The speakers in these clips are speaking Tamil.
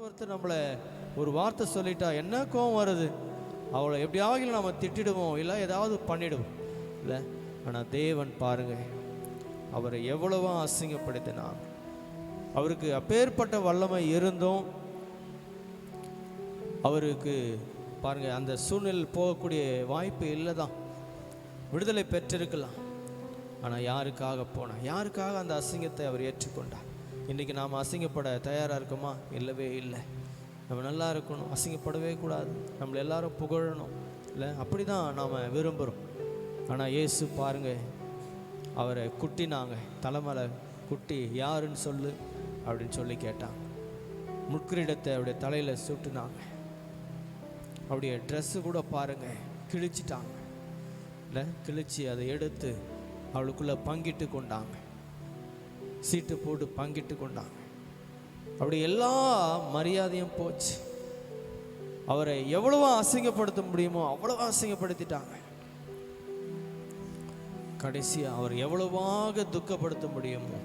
ஒருத்தர் நம்மளை ஒரு வார்த்தை சொல்லிட்டா என்ன கோவம் வருது? அவளை எப்படியாவது நம்ம திட்டிடுவோம், இல்லை ஏதாவது பண்ணிடுவோம், இல்லை? ஆனால் தேவன் பாருங்க, அவரை எவ்வளவோ அசிங்கப்படுத்தினார். அவருக்கு அப்பேற்பட்ட வல்லமை இருந்தும் அவருக்கு பாருங்க அந்த சூழ்நிலையில் போகக்கூடிய வாய்ப்பு இல்லை தான். விடுதலை பெற்றிருக்கலாம். ஆனால் யாருக்காக போனார்? யாருக்காக அந்த அசிங்கத்தை அவர் ஏற்றுக்கொண்டார்? இன்றைக்கி நாம் அசிங்கப்பட தயாராக இருக்கோமா? இல்லவே இல்லை. நம்ம நல்லா இருக்கணும், அசிங்கப்படவே கூடாது, நம்மளை எல்லாரும் புகழணும், இல்லை? அப்படி தான் நாம் விரும்புகிறோம். ஆனால் இயேசு பாருங்க, அவரை குட்டினாங்க, தலைமலை குட்டி யாருன்னு சொல்லு அப்படின்னு சொல்லி கேட்டாங்க. முட்கிரீடத்தை அவருடைய தலையில் சுட்டுனாங்க. அவருடைய ட்ரெஸ்ஸு கூட பாருங்க கிழிச்சிட்டாங்க, இல்லை? கிழிச்சி அதை எடுத்து அவளுக்குள்ளே பங்கிட்டு கொண்டாங்க, சீட்டு போட்டு பங்கிட்டு கொண்டாங்க. அப்படி எல்லா மரியாதையும் போச்சு. அவரை எவ்வளவோ அசிங்கப்படுத்த முடியுமோ அவ்வளவோ அசிங்கப்படுத்திட்டாங்க. கடைசியாக அவர் எவ்வளவாக துக்கப்படுத்த முடியுமோ,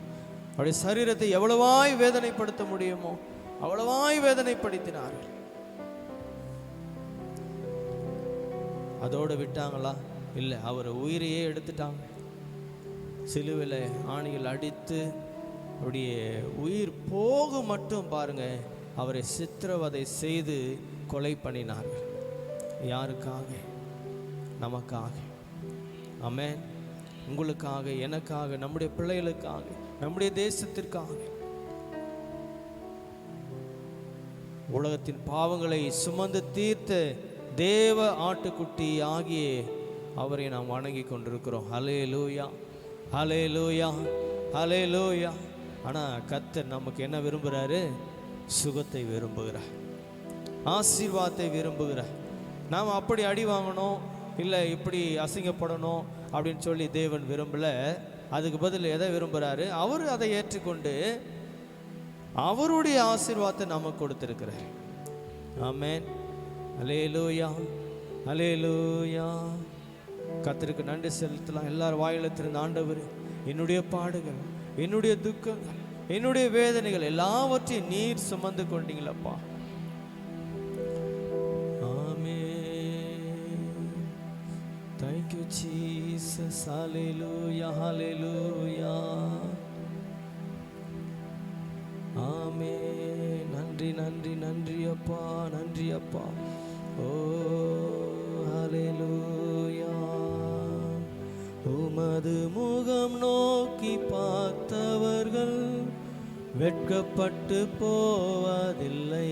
அவருடைய சரீரத்தை எவ்வளவாய் வேதனைப்படுத்த முடியுமோ அவ்வளவாய் வேதனைப்படுத்தினார்கள். அதோடு விட்டாங்களா? இல்லை, அவர் உயிரையே எடுத்துட்டாங்க. சிலுவையில் ஆணிகள் அடித்து அவருடைய உயிர் போக மட்டும் பாருங்க அவரை சித்திரவதை செய்து கொலை பண்ணினார்கள். யாருக்காக? நமக்காக. ஆமென். உங்களுக்காக, எனக்காக, நம்முடைய பிள்ளைகளுக்காக, நம்முடைய தேசத்திற்காக. உலகத்தின் பாவங்களை சுமந்து தீர்த்த தேவ ஆட்டுக்குட்டி ஆகிய அவரை நாம் வணங்கி கொண்டிருக்கிறோம். ஹல்லேலூயா, ஹல்லேலூயா, ஹல்லேலூயா. ஆனால் கர்த்தர் நமக்கு என்ன விரும்புகிறாரு? சுகத்தை விரும்புகிறார், ஆசீர்வாதத்தை விரும்புகிறார். நாம் அப்படி அடி வாங்கணும், இல்லை இப்படி அசிங்கப்படணும் அப்படின்னு சொல்லி தேவன் விரும்பலை. அதுக்கு பதில் எதை விரும்புகிறாரு? அவர் அதை ஏற்றுக்கொண்டு அவருடைய ஆசீர்வாதத்தை நமக்கு கொடுத்திருக்கிறார். ஆமென். ஹல்லேலூயா, ஹல்லேலூயா. கர்த்தருக்கு நன்றி செலுத்தலாம். எல்லாரும் வாயில திறந்து, ஆண்டவர், என்னுடைய பாடுகள், என்னுடைய துக்கங்கள், என்னுடைய வேதனைகள் எல்லாவற்றையும் நீர் சுமந்து கொண்டீங்களப்பா. Thank you, Jesus. Hallelujah, hallelujah. Amen. நன்றி, நன்றி, நன்றி அப்பா, நன்றி அப்பா. ஓ ஹல்லேலூயா. உமது முகம் நோக்கி பார்த்தவர்கள் வெட்கப்பட்டு போவதில்லை.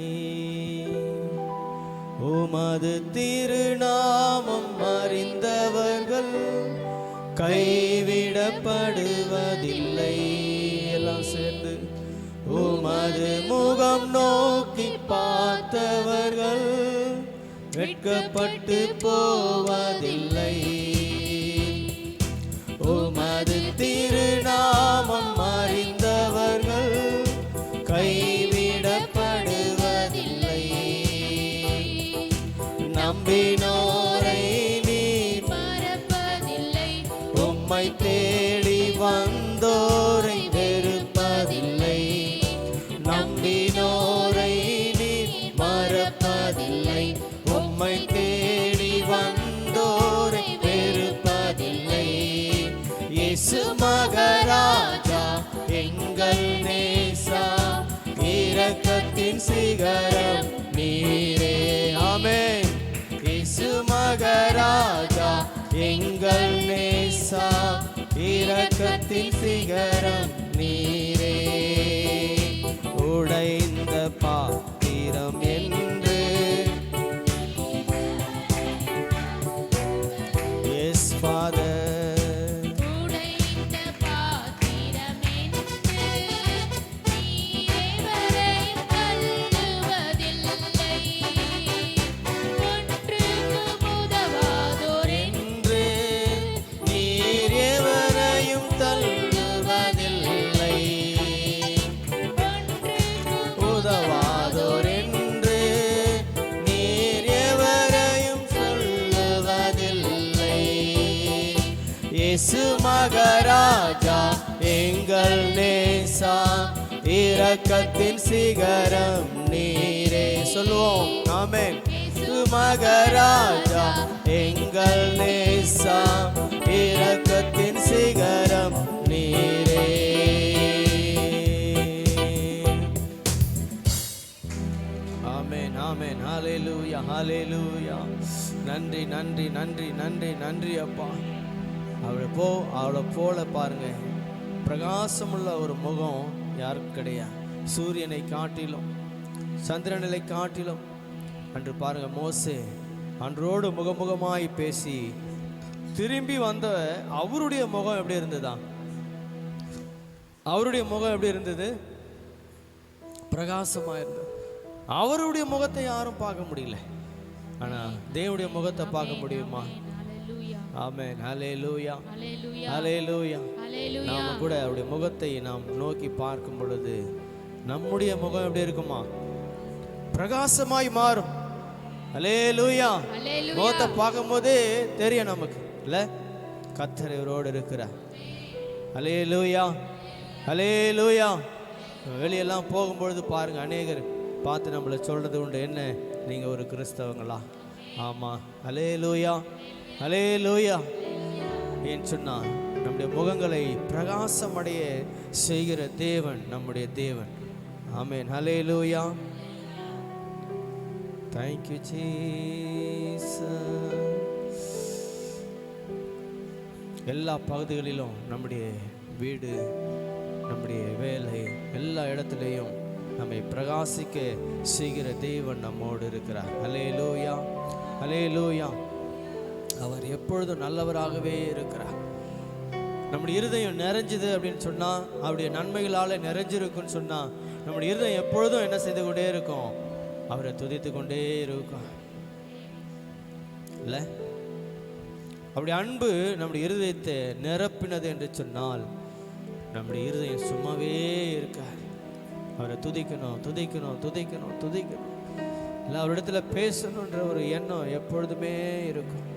உமது திருநாமம் அறிந்தவர்கள் கைவிடப்படுவதில்லை. எல்லாம் சேர்ந்து, உமது முகம் நோக்கி பார்த்தவர்கள் வெட்கப்பட்டு போவதில்லை. உமது திருநாமம் அறிந்தவர்கள் கைவிடப்படுவதில்லை. நம்பினோரை நீர் மறப்பதில்லை. உம்மை தேடி வந்தோரை வெறுப்பதில்லை. நம்பினோரை நீர் மறப்பதில்லை. உம்மை தேடி வந்தோரை வெறுப்பதில்லை. இயேசு மகராஜா எங்கள் நேசா, இரக்கத்தின் சிகரம் நீரே. ஆமென். இயேசு மகராஜா எங்கள் நேசா, இரக்கத்தின் சிகரம் நீரே. உடைந்த பாத்திரம் என்று எஸ் ஃபாதர், இயேசு மகராஜா எங்கள் நேசா, இரக்கத்தின் சிகரம் நீரே. சொல்லுவோம் ஆமென். மகராஜா எங்கள் நேசா, இரக்கத்தின் சிகரம் நீரே. ஆமென் ஆமென். ஹல்லேலூயா ஹல்லேலூயா. நன்றி நன்றி நன்றி நன்றி நன்றி அப்பா. அவளை போல பாருங்க, பிரகாசமுள்ள ஒரு முகம் யாருக்கும் கிடையாது. சூரியனை காட்டிலும் சந்திரனை காட்டிலும். அன்று பாருங்க, மோசே அன்றோடு முகமுகமாய் பேசி திரும்பி வந்த அவருடைய முகம் எப்படி இருந்ததா? அவருடைய முகம் எப்படி இருந்தது? பிரகாசமாக இருந்தது. அவருடைய முகத்தை யாரும் பார்க்க முடியல, ஆனால் தேவனுடைய முகத்தை பார்க்க முடியுமா? ஆமென். ஹல்லேலூயா ஹல்லேலூயா. நாம கூட அவருடைய முகத்தை நாம் நோக்கி பார்க்கும் பொழுது நம்முடைய முகம் எப்படி இருக்குமா? பிரகாசமாய் மாறும். ஹல்லேலூயா. முகத்தை பார்க்கும் போதே தெரியும் நமக்கு, இல்ல கர்த்தர் இவரோடு இருக்கிறார். ஹல்லேலூயா ஹல்லேலூயா. வெளியெல்லாம் போகும்பொழுது பாருங்க, அநேகர் பார்த்து நம்மளை சொல்றது உண்டு, என்ன நீங்க ஒரு கிறிஸ்தவங்களா? ஆமா. ஹல்லேலூயா ஹல்லேலூயா. ஏன் சொன்னா, நம்முடைய முகங்களை பிரகாசமடைய செய்கிற தேவன் நம்முடைய தேவன். ஆமென். ஹல்லேலூயா. Thank you Jesus. எல்லா பகுதிகளிலும் நம்முடைய வீடு, நம்முடைய வேலை, எல்லா இடத்துலையும் நம்மை பிரகாசிக்க செய்கிற தேவன் நம்மோடு இருக்கிறார். ஹல்லேலூயா ஹல்லேலூயா. அவர் எப்பொழுதும் நல்லவராகவே இருக்கிறார். நம்முடைய இருதயம் நிறைஞ்சுது அப்படின்னு சொன்னால், அவருடைய நன்மைகளால் நிறைஞ்சிருக்குன்னு சொன்னால், நம்முடைய இருதயம் எப்பொழுதும் என்ன செய்து கொண்டே இருக்கும்? அவரை துதித்து கொண்டே இருக்கும், இல்லை? அவருடைய அன்பு நம்முடைய இருதயத்தை நிரப்பினது என்று சொன்னால், நம்முடைய இருதயம் சும்மாவே இருக்காது. அவரை துதிக்கணும் துதிக்கணும் துதிக்கணும் துதிக்கணும், இல்லை அவரிடத்துல பேசணுன்ற ஒரு எண்ணம் எப்பொழுதுமே இருக்கும்.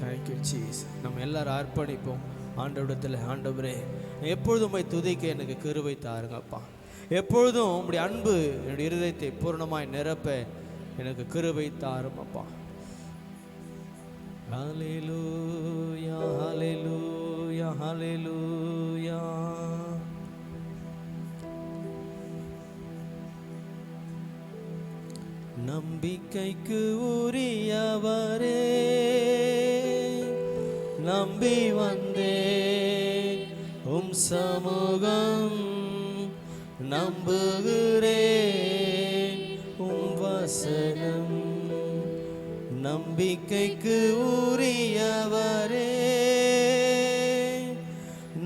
Thank you Jesus. நம்ம எல்லாரும் அர்ப்பணிப்போம் ஆண்டவரிடத்தில். ஆண்டவரே, எப்பொழுதும் போய் துதிக்க எனக்கு கிருபை தாருங்கப்பா. எப்பொழுதும் உம்முடைய அன்பு என்னுடைய இருதயத்தை பூர்ணமாய் நிரப்ப எனக்கு கிருபை தாருங்கப்பா. ஹல்லேலூயா ஹல்லேலூயா ஹல்லேலூயா. நம்பிக்கைக்கு உரியவரே, நம்பி வந்தேன் உம் சமூகம், நம்புகிறேன் உம் வசனம். நம்பிக்கைக்கு உரியவரே,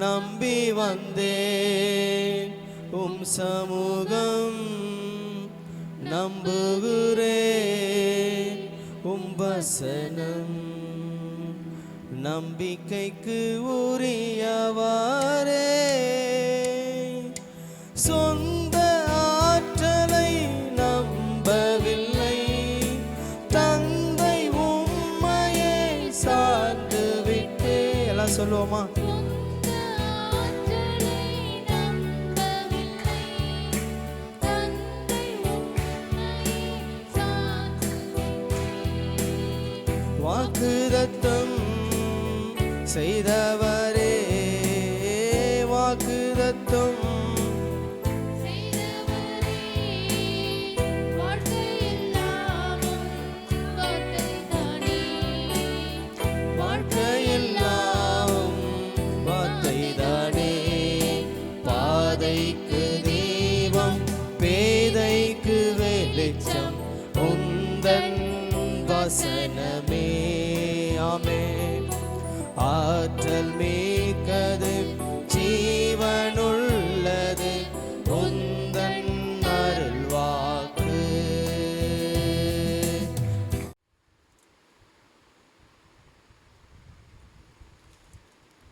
நம்பி வந்தேன் உம் சமூகம், நம்புகிறேன் உம் வசனம். நம்பிக்கைக்கு உரியவரே, சொந்த ஆற்றலை நம்பவில்லை, தந்தை உம்மையை சார்ந்து விட்டே. எல்லாம் சொல்லுவோமா? வாக்குதத்தம் செய்தவரே, வாக்குதத்தம் வாழ்க்கையெல்லாம் வார்த்தைதானே. பாதைக்கு தீபம், பேதைக்கு வெளிச்சம், உந்தன் வசனமே. ஆமென். ஆற்றல் மிக்கது, ஜீவனுள்ளது, உந்தன் அருள்வாக்கு.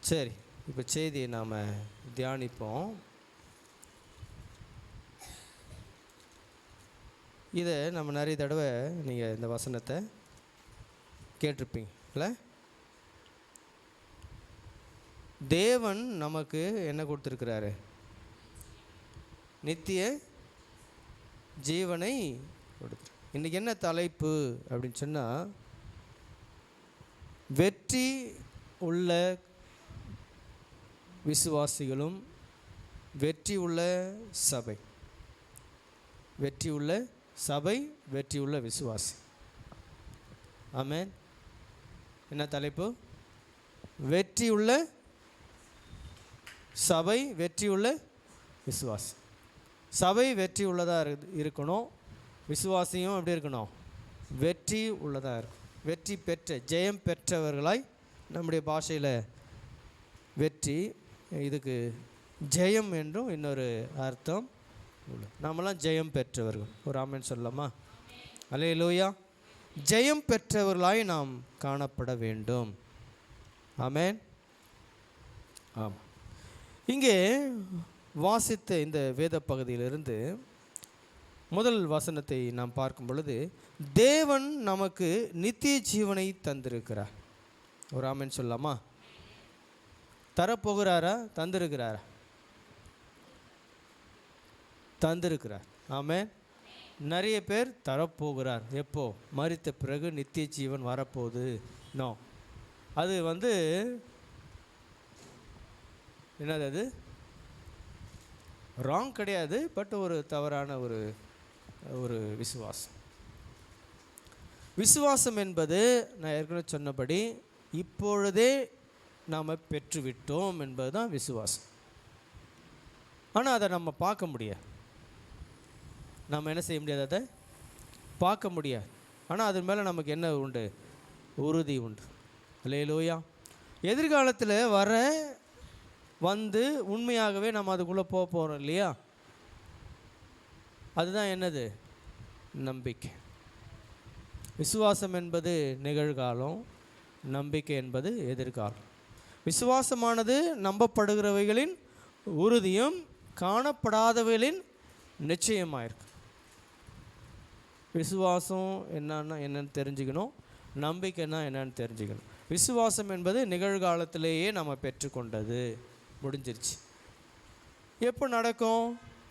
சரி, இப்போ செய்தியை நாம் தியானிப்போம். இதை நம்ம நிறைய தடவை நீங்கள் இந்த வசனத்தை கேட்டிருப்பீங்கல்ல? தேவன் நமக்கு என்ன கொடுத்துருக்கிறாரு? நித்திய ஜீவனை கொடுத்து. இன்றைக்கி என்ன தலைப்பு அப்படின்னு சொன்னால், வெற்றி உள்ள விசுவாசிகளும் வெற்றி உள்ள சபை. வெற்றி உள்ள சபை, வெற்றி உள்ள விசுவாசி. ஆமென். என்ன தலைப்பு? வெற்றி உள்ள சபை, வெற்றி உள்ள விசுவாசி. சபை வெற்றி உள்ளதாக இருக்கணும், விசுவாசியும் எப்படி இருக்கணும்? வெற்றி உள்ளதாக இருக்கும். வெற்றி பெற்ற, ஜெயம் பெற்றவர்களாய், நம்முடைய பாஷையில் வெற்றி, இதுக்கு ஜெயம் என்றும் இன்னொரு அர்த்தம் உள்ள. நாமெல்லாம் ஜெயம் பெற்றவர்கள். ஒரு ஆமென் சொல்லலாமா? அல்லேலூயா. ஜெயம் பெற்றவர்களாய் நாம் காணப்பட வேண்டும். ஆமென். ஆமாம். இங்கே வாசித்த இந்த வேத பகுதியிலிருந்து முதல் வசனத்தை நாம் பார்க்கும் பொழுது, தேவன் நமக்கு நித்திய ஜீவனை தந்திருக்கிறார். ஒரு ஆமென் சொல்லலாமா? தரப்போகிறாரா? தந்திருக்கிறாரா? தந்திருக்கிறார். ஆமென். நிறைய பேர் தரப்போகிறார். எப்போ? மரித்த பிறகு நித்திய ஜீவன் வரப்போகுது. நோ, அது என்னது, அது ராங் கிடையாது, பட் ஒரு தவறான ஒரு விசுவாசம். விசுவாசம் என்பது நான் ஏற்கனவே சொன்னபடி இப்பொழுதே நாம் பெற்றுவிட்டோம் என்பது தான் விசுவாசம். ஆனால் அதை நம்ம பார்க்க முடியாது. நம்ம என்ன செய்ய முடியாது? அதை பார்க்க முடியாது. ஆனால் அது மேலே நமக்கு என்ன உண்டு? உறுதி உண்டு. அல்லேலூயா. எதிர்காலத்தில் வந்து உண்மையாகவே நம்ம அதுக்குள்ளே போக போகிறோம் இல்லையா? அதுதான் என்னது? நம்பிக்கை. விசுவாசம் என்பது நிகழ்காலம், நம்பிக்கை என்பது எதிர்காலம். விசுவாசமானது நம்பப்படுகிறவைகளின் உறுதியும் காணப்படாதவைகளின் நிச்சயமாயிருக்கு. விசுவாசம் என்னன்னு தெரிஞ்சுக்கணும், நம்பிக்கைன்னா என்னன்னு தெரிஞ்சுக்கணும். விசுவாசம் என்பது நிகழ்காலத்திலேயே நம்ம பெற்றுக்கொண்டது, முடிஞ்சிருச்சு. எப்போ நடக்கும்?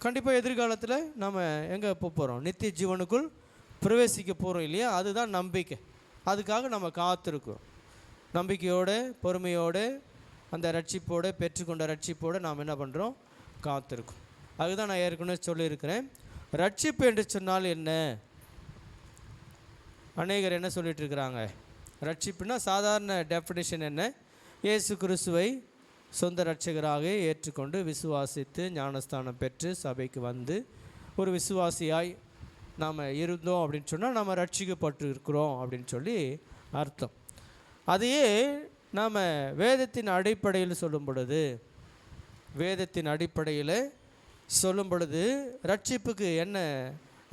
கண்டிப்பாக எதிர்காலத்தில் நம்ம எங்கே போகிறோம்? நித்திய ஜீவனுக்குள் பிரவேசிக்க போகிறோம் இல்லையா? அதுதான் நம்பிக்கை. அதுக்காக நம்ம காத்திருக்கிறோம். நம்பிக்கையோடு, பொறுமையோடு, அந்த ரட்சிப்போடு, பெற்றுக்கொண்ட ரட்சிப்போடு நாம் என்ன பண்ணுறோம்? காத்திருக்கோம். அதுதான் நான் ஏற்கனவே சொல்லியிருக்கிறேன். ரட்சிப்பு என்று சொன்னால் என்ன? அநேகர் என்ன சொல்லிட்டு இருக்கிறாங்க? ரட்சிப்புனா சாதாரண டெஃபினிஷன் என்ன? இயேசு கிறிஸ்துவை சொந்த இரட்சகராக ஏற்றுக்கொண்டு விசுவாசித்து ஞானஸ்தானம் பெற்று சபைக்கு வந்து ஒரு விசுவாசியாய் நாம் இருந்தோம் அப்படின்னு சொன்னால் நம்ம ரட்சிக்கப்பட்டு இருக்கிறோம் அப்படின்னு சொல்லி அர்த்தம். அதையே நாம் வேதத்தின் அடிப்படையில் சொல்லும் பொழுது ரட்சிப்புக்கு என்ன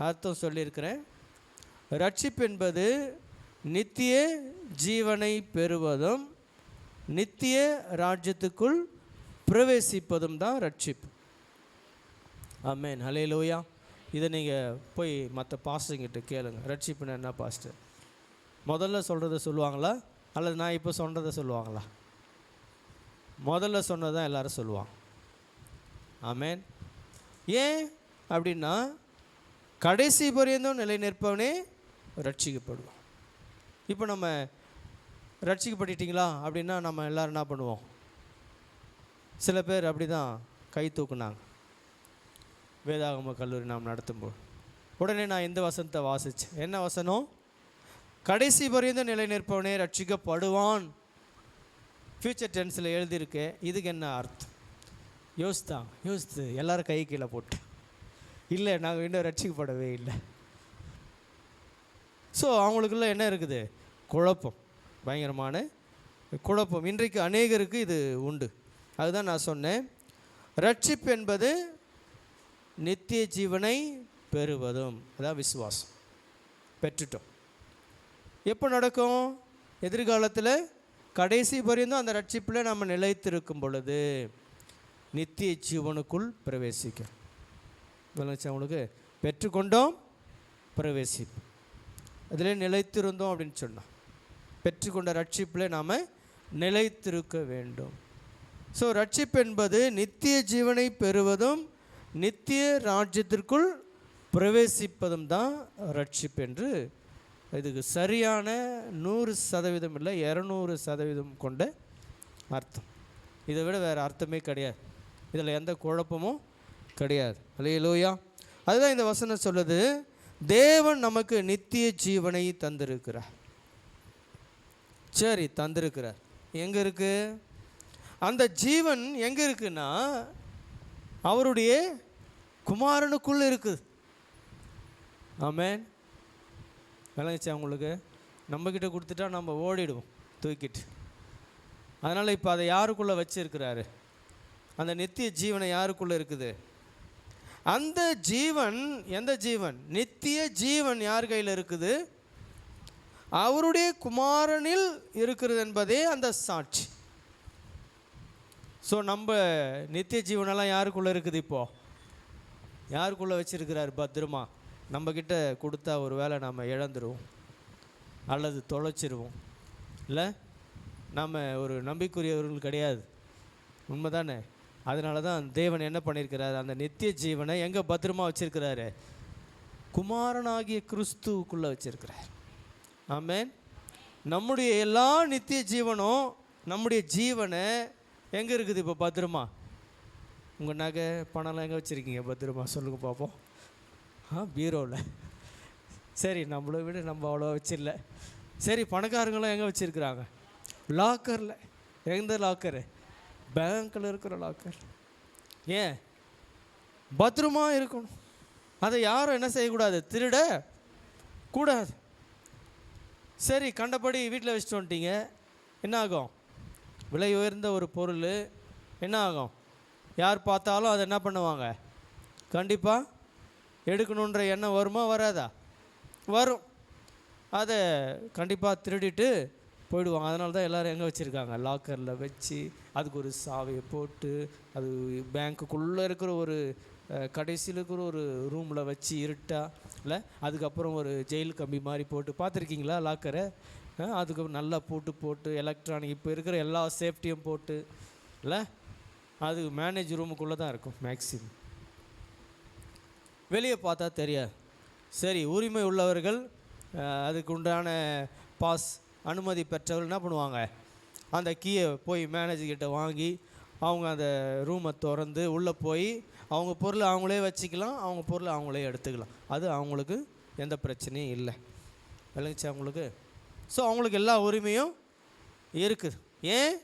அர்த்தம் சொல்லியிருக்கிறேன்? ரட்சிப்பு என்பது நித்திய ஜீவனை பெறுவதும் நித்திய ராஜ்யத்துக்குள் பிரவேசிப்பதும் தான் ரட்சிப்பு. ஆமென். ஹல்லேலூயா. இதை நீங்கள் போய் மற்ற பாஸ்டர்கிட்ட கேளுங்க. ரட்சிப்புன்னு என்ன பாஸ்டர்? முதல்ல சொல்கிறத சொல்லுவாங்களா அல்லது நான் இப்போ சொல்கிறத சொல்லுவாங்களா? முதல்ல சொன்னதான் எல்லாரும் சொல்லுவாங்க. ஆமென். ஏன் அப்படின்னா, கடைசி பரியந்தம் நிலை நிற்பவனே ரட்சிக்கப்படுவோம். இப்போ நம்ம ரட்சிக்கப்பட்டுட்டிங்களா அப்படின்னா நம்ம எல்லோரும் என்ன பண்ணுவோம்? சில பேர் அப்படி தான் கை தூக்குனாங்க வேதாகம கல்லூரி நாம் நடத்தும்போது. உடனே நான் இந்த வசனத்தை வாசித்தேன். என்ன வசனம்? கடைசி பரியந்தம் நிலை நிற்பவனே ரட்சிக்கப்படுவான். ஃப்யூச்சர் டென்ஸில் எழுதியிருக்கேன். இதுக்கு என்ன அர்த்தம்? யோசித்து எல்லோரும் கை கீழே போட்டு, இல்லை நாங்கள் இன்னும் ரட்சிக்கப்படவே இல்லை. ஸோ அவங்களுக்குள்ள என்ன இருக்குது? குழப்பம், பயங்கரமான குழப்பம். இன்றைக்கு அநேகருக்கு இது உண்டு. அதுதான் நான் சொன்னேன், ரட்சிப்பு என்பது நித்திய ஜீவனை பெறுவதும். அதான் விசுவாசம். பெற்றுட்டோம். எப்போ நடக்கும்? எதிர்காலத்தில் கடைசி பரியந்தம் அந்த ரட்சிப்பில் நம்ம நிலைத்திருக்கும் பொழுது நித்திய ஜீவனுக்குள் பிரவேசிக்கும். அவங்களுக்கு பெற்றுக்கொண்டோம், பிரவேசிப்போம். அதில் நிலைத்திருந்தோம் அப்படின்னு சொன்னோம். பெற்றுக்கொண்ட ரட்சிப்பில் நாம் நிலைத்திருக்க வேண்டும். ஸோ ரட்சிப்பு என்பது நித்திய ஜீவனை பெறுவதும் நித்திய ராஜ்யத்திற்குள் பிரவேசிப்பதும் தான் ரட்சிப்பு என்று இதுக்கு சரியான 100% இல்லை 200% கொண்ட அர்த்தம். இதை விட வேறு அர்த்தமே கிடையாது. இதில் எந்த குழப்பமும் கிடையாது. அல்லேலூயா. அதுதான் இந்த வசனம் சொல்லுது, தேவன் நமக்கு நித்திய ஜீவனை தந்திருக்கிறார். சரி, தந்திருக்கிறார். எங்கே இருக்கு அந்த ஜீவன்? எங்கே இருக்குன்னா அவருடைய குமாரனுக்குள்ளே இருக்குது. ஆமென். விளங்குச்சா உங்களுக்கு? நம்மக்கிட்ட கொடுத்துட்டா நம்ம ஓடிடுவோம் தூக்கிட்டு. அதனால் இப்போ அதை யாருக்குள்ளே வச்சிருக்கிறாரு? அந்த நித்திய ஜீவனை யாருக்குள்ளே இருக்குது? அந்த ஜீவன், எந்த ஜீவன்? நித்திய ஜீவன் யார் கையில் இருக்குது? அவருடைய குமாரனில் இருக்கிறது என்பதே அந்த சாட்சி. ஸோ நம்ம நித்திய ஜீவனெல்லாம் யாருக்குள்ளே இருக்குது? இப்போது யாருக்குள்ளே வச்சிருக்கிறார் பத்திரமா? நம்மக்கிட்ட கொடுத்தா ஒரு வேளை நம்ம இழந்துருவோம் அல்லது தொலைச்சிருவோம். இல்லை, நம்ம ஒரு நம்பிக்கையுரியவர்கள் கிடையாது. உண்மை தானே? அதனால தான் தேவன் என்ன பண்ணியிருக்கிறார்? அந்த நித்திய ஜீவனை எங்கே பத்திரமா வச்சிருக்கிறாரு? குமாரனாகிய கிறிஸ்துவுக்குள்ளே வச்சிருக்கிறார். ஆமென். நம்முடைய எல்லா நித்திய ஜீவனும், நம்முடைய ஜீவனை எங்கே இருக்குது இப்போ பத்திரமா? உங்கள் நகை பணம்லாம் எங்கே வச்சுருக்கீங்க பத்திரமா? சொல்லுங்கள் பார்ப்போம். பீரோவில். சரி, நம்மளை விட நம்ம அவ்வளோ வச்சிடல. சரி, பணக்காரங்களாம் எங்கே வச்சுருக்குறாங்க? லாக்கரில். எந்த லாக்கரு? பேங்க்கில் இருக்கிற லாக்கர். ஏன்? பத்திரமா இருக்கணும். அதை யாரும் என்ன செய்யக்கூடாது? திருட கூடாது. சரி, கண்டபடி வீட்டில் வச்சுட்டு வந்துட்டீங்க, என்ன ஆகும்? விலை உயர்ந்த ஒரு பொருள் என்ன ஆகும்? யார் பார்த்தாலும் அதை என்ன பண்ணுவாங்க? கண்டிப்பாக எடுக்கணுன்ற எண்ணம் வருமா வராதா? வரும். அதை கண்டிப்பாக திருடிட்டு போயிடுவாங்க. அதனால தான் எல்லோரும் எங்கே வச்சுருக்காங்க? லாக்கரில் வச்சு அதுக்கு ஒரு சாவியை போட்டு, அது பேங்க்குள்ளே இருக்கிற ஒரு கடைசியில் இருக்கிற ஒரு ரூமில் வச்சு இருட்டா இல்லை, அதுக்கப்புறம் ஒரு ஜெயில் கம்பி மாதிரி போட்டு பார்த்துருக்கீங்களா லாக்கரை? அதுக்கு நல்லா போட்டு எலக்ட்ரானிக் இப்போ இருக்கிற எல்லா சேஃப்டியும் போட்டு இல்லை, அது மேனேஜ் ரூமுக்குள்ளே தான் இருக்கும் மேக்ஸிமம். வெளியே பார்த்தா தெரியாது. சரி, உரிமை உள்ளவர்கள், அதுக்கு உண்டான பாஸ் அனுமதி பெற்றவர்கள் என்ன பண்ணுவாங்க? அந்த கீயை போய் மேனேஜர்கிட்ட வாங்கி அவங்க அந்த ரூமை திறந்து உள்ளே போய் அவங்க பொருளை அவங்களே வச்சுக்கலாம், அவங்க பொருளை அவங்களே எடுத்துக்கலாம். அது அவங்களுக்கு எந்த பிரச்சனையும் இல்லை. விளங்குச்சா அவங்களுக்கு? ஸோ அவங்களுக்கு எல்லா உரிமையும் இருக்குது. ஏன்?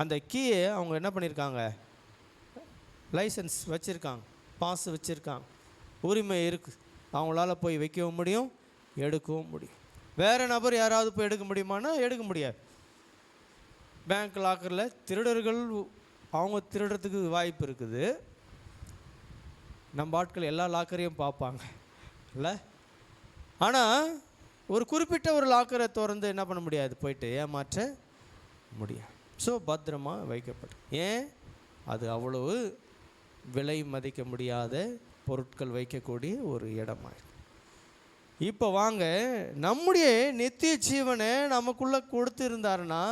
அந்த கீயை அவங்க என்ன பண்ணியிருக்காங்க? லைசன்ஸ் வச்சுருக்காங்க, பாஸ் வச்சுருக்காங்க, உரிமை இருக்குது. அவங்களால போய் வைக்கவும் முடியும், எடுக்கவும் முடியும். வேறு நபர் யாராவது போய் எடுக்க முடியுமானா எடுக்க முடியாது. பேங்க் லாக்கரில் திருடர்கள் அவங்க திருடுறதுக்கு வாய்ப்பு இருக்குது. நம்ம ஆட்கள் எல்லா லாக்கரையும் பார்ப்பாங்க இல்லை. ஆனால் ஒரு குறிப்பிட்ட ஒரு லாக்கரை திறந்து என்ன பண்ண முடியாது? போயிட்டு ஏமாற்ற முடியாது. ஸோ பத்திரமா வைக்கப்படும். ஏன்? அது அவ்வளவு விலை மதிக்க முடியாத பொருட்கள் வைக்கக்கூடிய ஒரு இடமாயிருக்கு. இப்போ வாங்க, நம்முடைய நித்திய ஜீவனை நமக்குள்ளே கொடுத்துருந்தாருன்னா,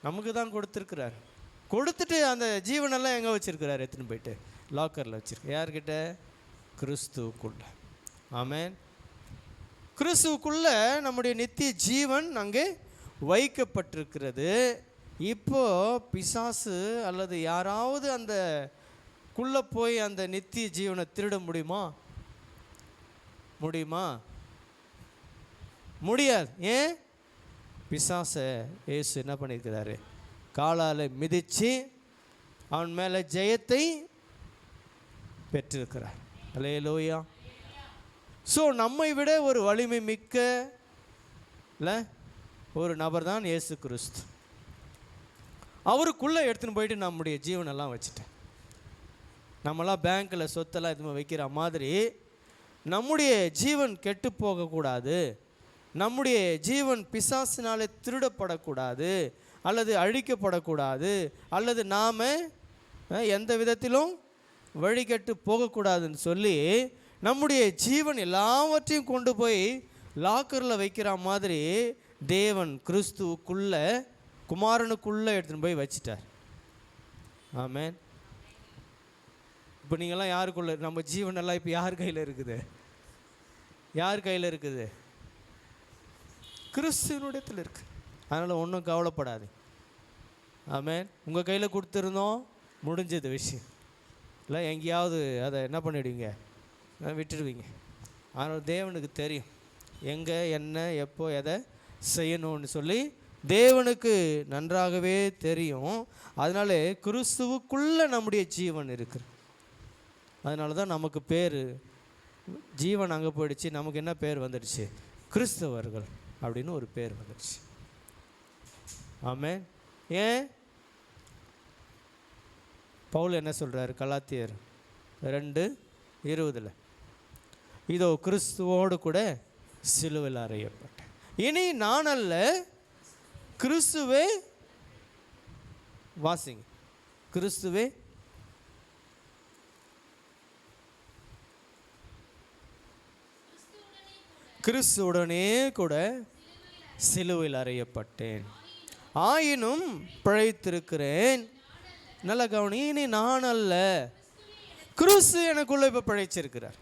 நமக்கு தான் கொடுத்துருக்கிறார். கொடுத்துட்டு அந்த ஜீவனெல்லாம் எங்கே வச்சுருக்கிறார்? எடுத்துன்னு போயிட்டு லாக்கரில் வச்சுருக்கு. யார்கிட்ட? கிறிஸ்துவுக்குள்ள. ஆமென். கிறிஸ்துவுக்குள்ளே நம்முடைய நித்திய ஜீவன் அங்கே வைக்கப்பட்டிருக்கிறது. இப்போது பிசாசு அல்லது யாராவது அந்த குள்ளே போய் அந்த நித்திய ஜீவனை திருட முடியுமா? முடியாது. ஏன்? பிசாசை இயேசு என்ன பண்ணியிருக்கிறாரு? காலால் மிதித்து அவன் மேலே ஜெயத்தை பெற்றிருக்கிறார். அல்லேலூயா. ஸோ நம்மை விட ஒரு வலிமை மிக்க இல்லை ஒரு நபர் தான் இயேசு கிறிஸ்து. அவருக்குள்ளே எடுத்துன்னு போயிட்டு நம்முடைய ஜீவனெல்லாம் வச்சுட்டேன். நம்மளாம் பேங்க்கில் சொத்தெல்லாம் எதுவுமே வைக்கிற மாதிரி நம்முடைய ஜீவன் கெட்டு போகக்கூடாது, நம்முடைய ஜீவன் பிசாசினாலே திருடப்படக்கூடாது அல்லது அழிக்கப்படக்கூடாது அல்லது நாம் எந்த விதத்திலும் வழிகட்டு போகக்கூடாதுன்னு சொல்லி நம்முடைய ஜீவன் எல்லாவற்றையும் கொண்டு போய் லாக்கரில் வைக்கிற மாதிரி தேவன் கிறிஸ்துவுக்குள்ளே குமாரனுக்குள்ளே எடுத்துன்னு போய் வச்சிட்டார். ஆமென். இப்போ நீங்கள்லாம் யாருக்குள்ள, நம்ம ஜீவனெல்லாம் இப்போ யார் கையில் இருக்குது? யார் கையில் இருக்குது? கிறிஸ்துவனுடையத்தில் இருக்குது. அதனால் ஒன்றும் கவலைப்படாது. ஆமென். உங்கள் கையில் கொடுத்துருந்தோம், முடிஞ்சது விஷயம். இல்லை எங்கேயாவது அதை என்ன பண்ணிடுவீங்க? விட்டுடுவீங்க. ஆனால் தேவனுக்கு தெரியும் எங்கே, என்ன, எப்போ, எதை செய்யணும்னு சொல்லி தேவனுக்கு நன்றாகவே தெரியும். அதனால கிறிஸ்துவுக்குள்ளே நம்முடைய ஜீவன் இருக்குது. அதனால தான் நமக்கு பேர், ஜீவன் அங்கே போயிடுச்சு, நமக்கு என்ன பேர் வந்துடுச்சு? கிறிஸ்தவர்கள் அப்படின்னு ஒரு பேர் வந்துடுச்சு. ஆமென். ஏன்? பவுல் என்ன சொல்கிறார்? கலாத்தியர் 2:20, இதோ கிறிஸ்துவோடு கூட சிலுவையில் அறையப்பட்டேன், இனி நான் அல்ல கிறிஸ்துவே, வாசிங்க, கிறிஸ்துவே கிறிஸ்துவுடனே கூட சிலுவையில் அறையப்பட்டேன், ஆயினும் பிழைத்திருக்கிறேன். நல்ல கவனி, இனி நான் அல்ல, கிறிஸ்து எனக்குள்ளே இப்போ பிழைச்சிருக்கிறார்.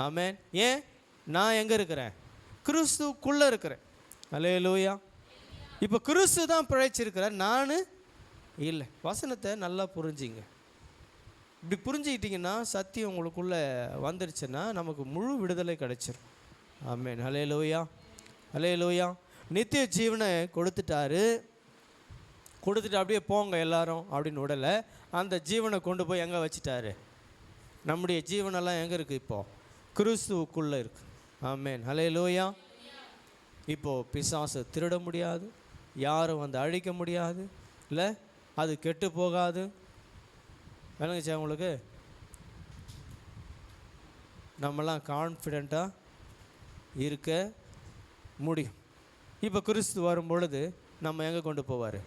ஆமென். ஏன்? நான் எங்கே இருக்கிறேன்? கிறிஸ்துக்குள்ளே இருக்கிறேன். அல்லேலூயா. இப்போ கிறிஸ்து தான் பிழைச்சிருக்கிறார், நான் இல்லை. வசனத்தை நல்லா புரிஞ்சிங்க. இப்படி புரிஞ்சுக்கிட்டிங்கன்னா, சத்தியம் உங்களுக்குள்ளே வந்துடுச்சுன்னா நமக்கு முழு விடுதலை கிடைச்சிடும். ஆமென். அல்லேலூயா, அல்லேலூயா. நித்திய ஜீவனை கொடுத்துட்டாரு. கொடுத்துட்டு அப்படியே போங்க எல்லாரும் அப்படின்னு விடலை. அந்த ஜீவனை கொண்டு போய் எங்கே வச்சுட்டாரு? நம்முடைய ஜீவனெல்லாம் எங்கே இருக்குது? இப்போது கிறிஸ்துவுக்குள்ளே இருக்குது. ஆமென். அல்லேலூயா. இப்போது பிசாசு திருட முடியாது, யாரும் வந்து அழிக்க முடியாது, இல்லை அது கெட்டு போகாது. விளங்குச்சா உங்களுக்கு? நம்மலாம் கான்ஃபிடெண்ட்டாக இருக்க முடியும். இப்போ கிறிஸ்து வரும் பொழுது நம்ம எங்கே கொண்டு போவார்?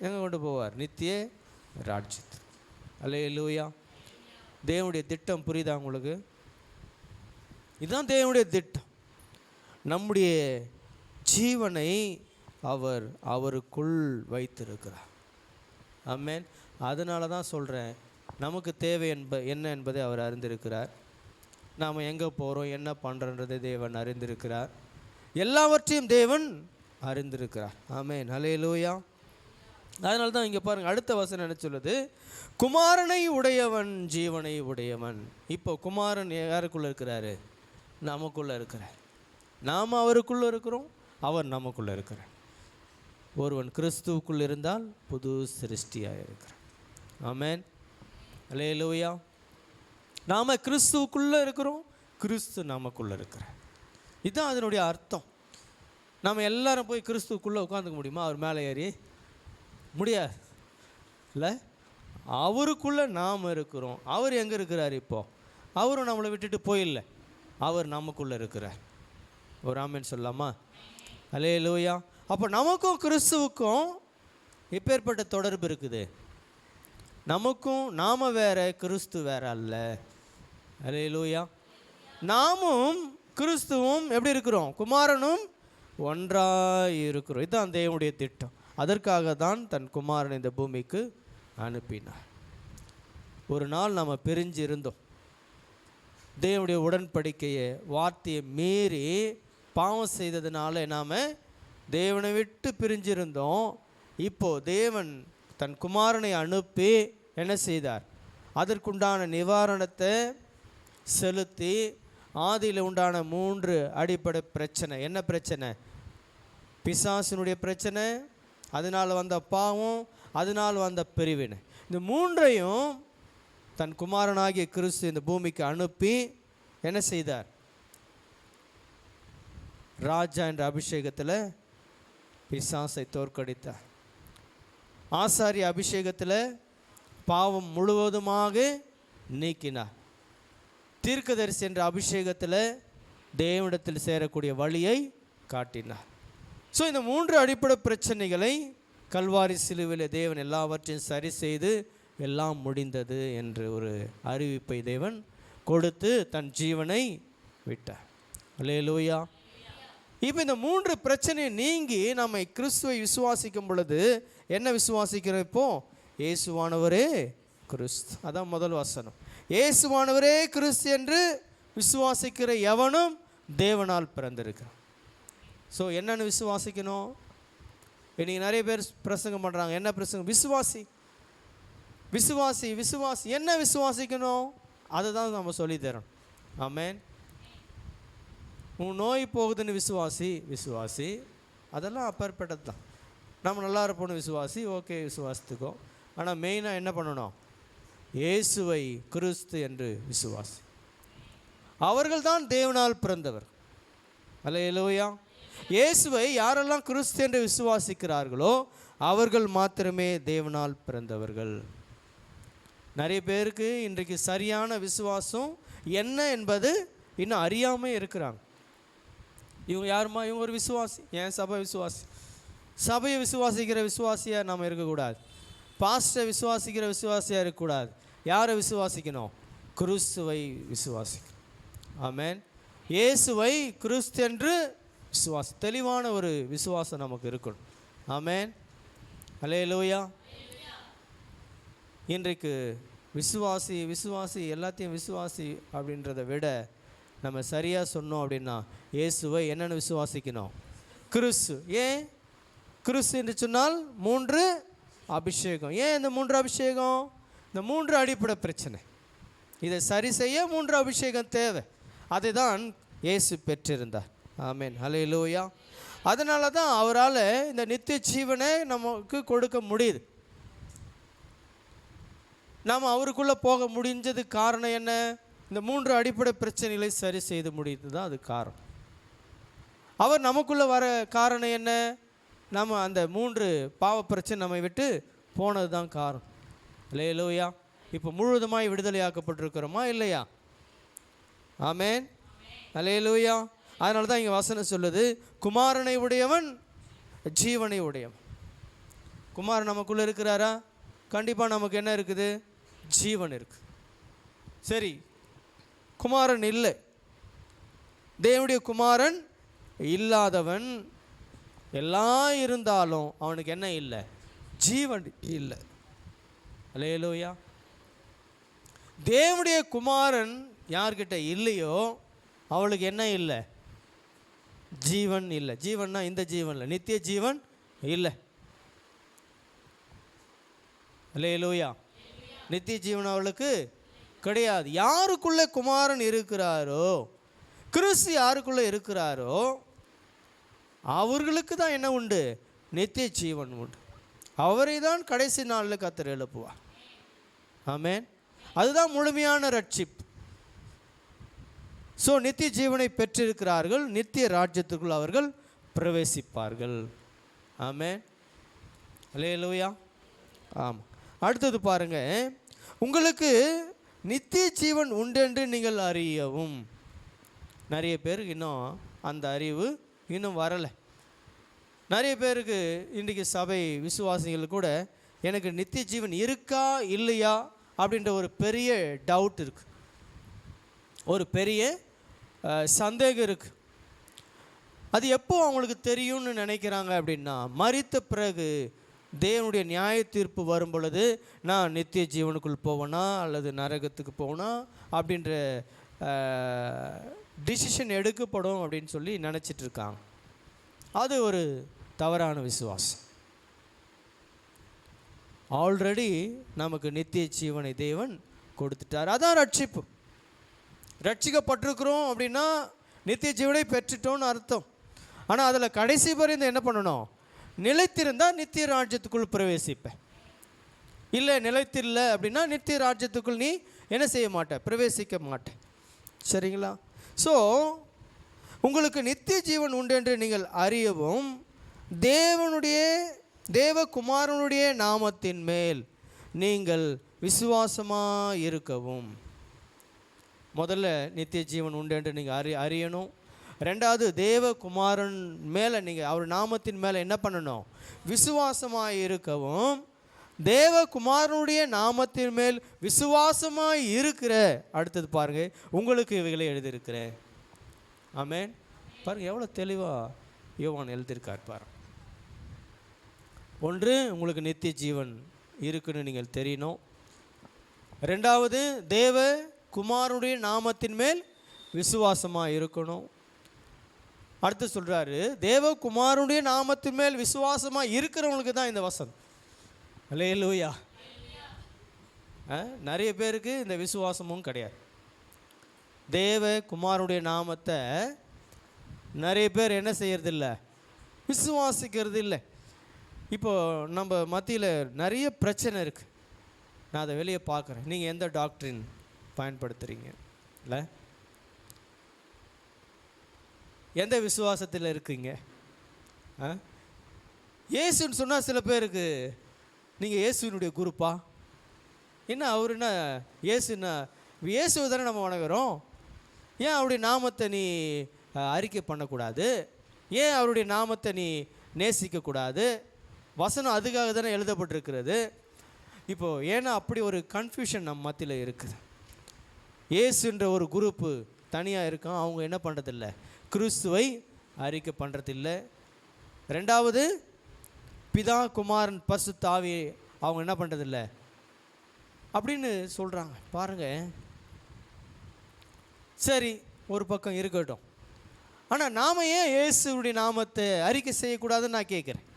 எங்கே கொண்டு போவார்? நித்திய ராஜ்யத்தில். அல்லேலூயா. தேவனுடைய திட்டம் புரியுதா உங்களுக்கு? இதுதான் தேவனுடைய திட்டம். நம்முடைய ஜீவனை அவர் அவருக்குள் வைத்திருக்கிறார். ஆமென். அதனால தான் சொல்கிறேன், நமக்கு தேவை என்ன என்பதை அவர் அறிந்திருக்கிறார். நாம் எங்கே போகிறோம், என்ன பண்ணுறன்றதை தேவன் அறிந்திருக்கிறார். எல்லாவற்றையும் தேவன் அறிந்திருக்கிறார். ஆமென். அல்லேலூயா. அதனால தான் இங்கே பாருங்கள், அடுத்த வசனம் என்ன சொல்லுது? குமாரனை உடையவன் ஜீவனை உடையவன். இப்போ குமாரன் யாருக்குள்ளே இருக்கிறாரு? நமக்குள்ளே இருக்கிறார். நாம் அவருக்குள்ளே இருக்கிறோம், அவர் நமக்குள்ளே இருக்கிறார். ஒருவன் கிறிஸ்துவுக்குள் இருந்தால் புது சிருஷ்டியாக இருக்கிறார். ஆமென். அல்லேலூயா. நாம் கிறிஸ்துவுக்குள்ளே இருக்கிறோம், கிறிஸ்து நமக்குள்ளே இருக்கிறார். இதுதான் அதனுடைய அர்த்தம். நாம் எல்லாரும் போய் கிறிஸ்துவுக்குள்ளே உட்காந்துக்க முடியுமா? அவர் மேலே ஏறி முடியாது இல்லை. அவருக்குள்ளே நாம் இருக்கிறோம். அவர் எங்கே இருக்கிறார்? இப்போது அவரும் நம்மளை விட்டுட்டு போயில்லை, அவர் நமக்குள்ளே இருக்கிறார். ஒரு ஆமென் சொல்லலாமா? அல்லேலூயா. அப்போ நமக்கும் கிறிஸ்துவுக்கும் எப்பேற்பட்ட தொடர்பு இருக்குது? நமக்கும் நாம் வேற, கிறிஸ்து வேற அல்ல. அல்லேலூயா. நாமும் கிறிஸ்துவும் எப்படி இருக்கிறோம்? குமாரனும் ஒன்றாக இருக்கிறோம். இதுதான் தேவனுடைய திட்டம். அதற்காக தான் தன் குமாரன் இந்த பூமிக்கு அனுப்பினார். ஒரு நாள் நம்ம பிரிஞ்சு இருந்தோம். தேவனுடைய உடன்படிக்கையை, வார்த்தையை மீறி பாவம் செய்ததுனால நாம் தேவனை விட்டு பிரிஞ்சிருந்தோம். இப்போது தேவன் தன் குமாரனை அனுப்பி என்ன செய்தார்? அதற்குண்டான நிவாரணத்தை செலுத்தி, ஆதியில் உண்டான 3 அடிப்படை பிரச்சனை. என்ன பிரச்சனை? பிசாசினுடைய பிரச்சனை, அதனால் வந்த பாவம், அதனால் வந்த பிரிவினை. இந்த 3ஐயும் தன் குமாரனாகிய கிறிஸ்து இந்த பூமிக்கு அனுப்பி என்ன செய்தார்? ராஜா என்ற அபிஷேகத்தில் பிசாசை தோற்கடித்தார். ஆசாரிய அபிஷேகத்தில் பாவம் முழுவதுமாக நீக்கினார். தீர்க்கதரிசி என்ற அபிஷேகத்தில் தேவனிடத்தில் சேரக்கூடிய வழியை காட்டினார். ஸோ இந்த 3 அடிப்படை பிரச்சனைகளை கல்வாரி சிலுவையில் தேவன் எல்லாவற்றையும் சரி செய்து எல்லாம் முடிந்தது என்று ஒரு அறிவிப்பை தேவன் கொடுத்து தன் ஜீவனை விட்டார். அல்லேலூயா. இப்போ இந்த 3 பிரச்சனை நீங்கி நம்மை கிறிஸ்துவை விசுவாசிக்கும் பொழுது என்ன விசுவாசிக்கிறோம்? இப்போ இயேசுவானவரே கிறிஸ்து. அதான் முதல் வசனம். இயேசுவானவரே கிறிஸ்து என்று விசுவாசிக்கிற எவனும் தேவனால் பிறந்திருக்கிறான். ஸோ என்னென்னு விசுவாசிக்கணும்? இன்றைக்கி நிறைய பேர் பிரசங்கம் பண்ணுறாங்க. என்ன பிரசங்கம்? விசுவாசி விசுவாசி விசுவாசி. என்ன விசுவாசிக்கணும்? அதை தான் நம்ம சொல்லித்தரோம். ஆமென். உன் நோய் போகுதுன்னு விசுவாசி விசுவாசி, அதெல்லாம் அப்பாற்பட்டது தான். நம்ம நல்லா இருப்போன்னு விசுவாசி, ஓகே விசுவாசத்துக்கோ. ஆனால் மெயினாக என்ன பண்ணணும்? இயேசுவை கிறிஸ்து என்று விசுவாசி. அவர்கள் தான் தேவனால் பிறந்தவர். அல்லேலூயா. இயேசுவை யாரெல்லாம் கிறிஸ்து என்று விசுவாசிக்கிறார்களோ அவர்கள் மாத்திரமே தேவனால் பிறந்தவர்கள். நிறைய பேருக்கு இன்றைக்கு சரியான விசுவாசம் என்ன என்பது இன்னும் அறியாமல் இருக்கிறாங்க. இவங்க யாருமா? இவங்க ஒரு விசுவாசி. ஏன் சபை விசுவாசி? சபையை விசுவாசிக்கிற விசுவாசியாக நாம் இருக்கக்கூடாது. பாஸ்டரை விசுவாசிக்கிற விசுவாசியாக இருக்கக்கூடாது. யாரை விசுவாசிக்கணும்? கிறிஸ்துவை விசுவாசிக்கணும். ஆமென். இயேசுவை கிறிஸ்து என்று விசுவாசி. தெளிவான ஒரு விசுவாசம் நமக்கு இருக்கணும். ஆமென். அல்லேலூயா. இன்றைக்கு விசுவாசி விசுவாசி எல்லாத்தையும் விசுவாசி அப்படின்றத விட நம்ம சரியாக சொன்னோம் அப்படின்னா இயேசுவை என்னென்னு விசுவாசிக்கணும்? கிறிஸ்து. ஏன் கிறிஸ்து என்று சொன்னால் 3 அபிஷேகம். ஏன் இந்த 3 அபிஷேகம்? இந்த 3 அடிப்படை பிரச்சனை. இதை சரி செய்ய 3 அபிஷேகம் தேவை. அதை தான் இயேசு பெற்றிருந்தார். ஆமென். ஹல்லேலூயா. அதனால தான் அவரால் இந்த நித்திய ஜீவனை நமக்கு கொடுக்க முடியுது. நாம் அவருக்குள்ளே போக முடிஞ்சதுக்கு காரணம் என்ன? இந்த 3 அடிப்படை பிரச்சனைகளை சரி செய்து முடியுது தான் அது காரணம். அவர் நமக்குள்ளே வர காரணம் என்ன? நம்ம அந்த 3 பாவ பிரச்சனை நம்மை விட்டு போனது தான் காரணம். அல்லேலூயா. இப்போ முழுவதுமாய் விடுதலையாக்கப்பட்டிருக்கிறோமா இல்லையா? ஆமென். அல்லேலூயா. அதனால தான் இங்கே வசனம் சொல்லுது, குமாரனை உடையவன் ஜீவனை உடையவன். குமாரன் நமக்குள்ளே இருக்கிறாரா? கண்டிப்பாக நமக்கு என்ன இருக்குது? ஜீவன் இருக்குது. சரி, குமாரன் இல்லை, தேவனுடைய குமாரன் இல்லாதவன் எல்லாம் இருந்தாலும் அவனுக்கு என்ன இல்லை? ஜீவன் இல்லை. அல்லேலூயா. தேவனுடைய குமாரன் யார்கிட்ட இல்லையோ அவளுக்கு என்ன இல்லை? ஜீவன் இல்லை. ஜீவன்னா இந்த ஜீவன் இல்லை, நித்திய ஜீவன் இல்லை. அல்லேலூயா. நித்திய ஜீவன் அவளுக்கு கிடையாது. யாருக்குள்ளே குமாரன் இருக்கிறாரோ, கிறிஸ்து யாருக்குள்ளே இருக்கிறாரோ அவர்களுக்கு தான் என்ன உண்டு? நித்திய ஜீவன் உண்டு. அவரை தான் கடைசி நாளில் கர்த்தர் எழுப்புவார். ஆமென். அதுதான் முழுமையான ரட்சிப்பு. ஸோ நித்திய ஜீவனை பெற்றிருக்கிறார்கள், நித்திய ராஜ்யத்துக்குள் அவர்கள் பிரவேசிப்பார்கள். ஆமென். அல்லேலூயா. ஆமாம். அடுத்தது பாருங்க, உங்களுக்கு நித்திய ஜீவன் உண்டென்று நீங்கள் அறியவும். நிறைய பேருக்கு இன்னும் அந்த அறிவு இன்னும் வரலை. நிறைய பேருக்கு இன்றைக்கி சபை விசுவாசிகள் கூட எனக்கு நித்திய ஜீவன் இருக்கா இல்லையா அப்படின்ற ஒரு பெரிய டவுட் இருக்குது, ஒரு பெரிய சந்தேகம் இருக்குது. அது எப்போ அவங்களுக்கு தெரியும்னு நினைக்கிறாங்க அப்படின்னா, மரித்த பிறகு தேவனுடைய நியாய தீர்ப்பு வரும் பொழுது நான் நித்திய ஜீவனுக்குள் போவேனா அல்லது நரகத்துக்கு போவேனா அப்படின்ற டிசிஷன் எடுக்கப்படும் அப்படின்னு சொல்லி நினச்சிட்டு இருக்காங்க. அது ஒரு தவறான விசுவாசம். ஆல்ரெடி நமக்கு நித்திய ஜீவனை தேவன் கொடுத்துட்டார். அதான் ரட்சிப்பு. ரட்சிக்கப்பட்டிருக்கிறோம் அப்படின்னா நித்திய ஜீவனை பெற்றுட்டோன்னு அர்த்தம். ஆனால் அதில் கடைசி வரையும் என்ன பண்ணணும்? நிலைத்திருந்தால் நித்திய ராஜ்யத்துக்குள் பிரவேசிப்பேன். இல்லை நிலைத்தில்லை அப்படின்னா நித்திய ராஜ்யத்துக்குள் நீ என்ன செய்ய மாட்ட? பிரவேசிக்க மாட்டேன். சரிங்களா? ஸோ உங்களுக்கு நித்திய ஜீவன் உண்டு என்று நீங்கள் அறியவும் தேவகுமாரனுடைய நாமத்தின் மேல் நீங்கள் விசுவாசமாக இருக்கவும். முதல்ல நித்திய ஜீவன் உண்டு என்று நீங்கள் அறியணும். ரெண்டாவது, தேவகுமாரன் மேலே நீங்கள் அவர் நாமத்தின் மேலே என்ன பண்ணணும்? விசுவாசமாக இருக்கவும். தேவகுமாரனுடைய நாமத்தின் மேல் விசுவாசமாக இருக்கிற, அடுத்தது பாருங்கள், உங்களுக்கு இவைகளை எழுதியிருக்கிறேன். ஆமென். பாருங்கள் எவ்வளோ தெளிவாக யோவான் எழுதியிருக்கார் பாருங்க. ஒன்று, உங்களுக்கு நித்திய ஜீவன் இருக்குன்னு நீங்கள் தெரியணும். ரெண்டாவது தேவ குமாரனுடைய நாமத்தின் மேல் விசுவாசமாக இருக்கணும். அடுத்து சொல்கிறாரு, தேவகுமாரனுடைய நாமத்தின் மேல் விசுவாசமாக இருக்கிறவங்களுக்கு தான் இந்த வசனம். அல்லேலூயா. நிறைய பேருக்கு இந்த விசுவாசமும் கிடையாது. தேவகுமாரனுடைய நாமத்தை நிறைய பேர் என்ன செய்யறதில்ல, விசுவாசிக்கிறது இல்லை. இப்போது நம்ம மத்தியில் நிறைய பிரச்சனை இருக்குது. நான் அதை வெளியே பார்க்குறேன். நீங்கள் எந்த டாக்டரின் பயன்படுத்துகிறீங்க, இல்லை எந்த விசுவாசத்தில் இருக்கீங்க? இயேசுன்னு சொன்னால் சில பேருக்கு நீங்கள் இயேசுவினுடைய குரூப்பா? என்ன அவருன்னா இயேசுன்னா இயேசுவை தானே நம்ம வணங்குறோம். ஏன் அவருடைய நாமத்தை நீ அறிக்கை பண்ணக்கூடாது? ஏன் அவருடைய நாமத்தை நீ நேசிக்கக்கூடாது? வசனம் அதுக்காக தானே எழுதப்பட்டிருக்கிறது. இப்போது ஏன்னா அப்படி ஒரு கன்ஃபியூஷன் நம்ம மத்தியில் இருக்குது. இயேசுன்ற ஒரு குரூப்பு தனியாக இருக்கான், அவங்க என்ன பண்ணுறதில்ல, கிறிஸ்துவை அறிக்கை பண்ணுறதில்ல. ரெண்டாவது பிதா குமாரன் பரிசுத்த ஆவி அவங்க என்ன பண்ணுறதில்ல அப்படின்னு சொல்கிறாங்க. பாருங்கள், சரி ஒரு பக்கம் இருக்கட்டும். ஆனால் நாம் ஏன் இயேசுடைய நாமத்தை அறிக்கை செய்யக்கூடாதுன்னு நான் கேட்குறேன்.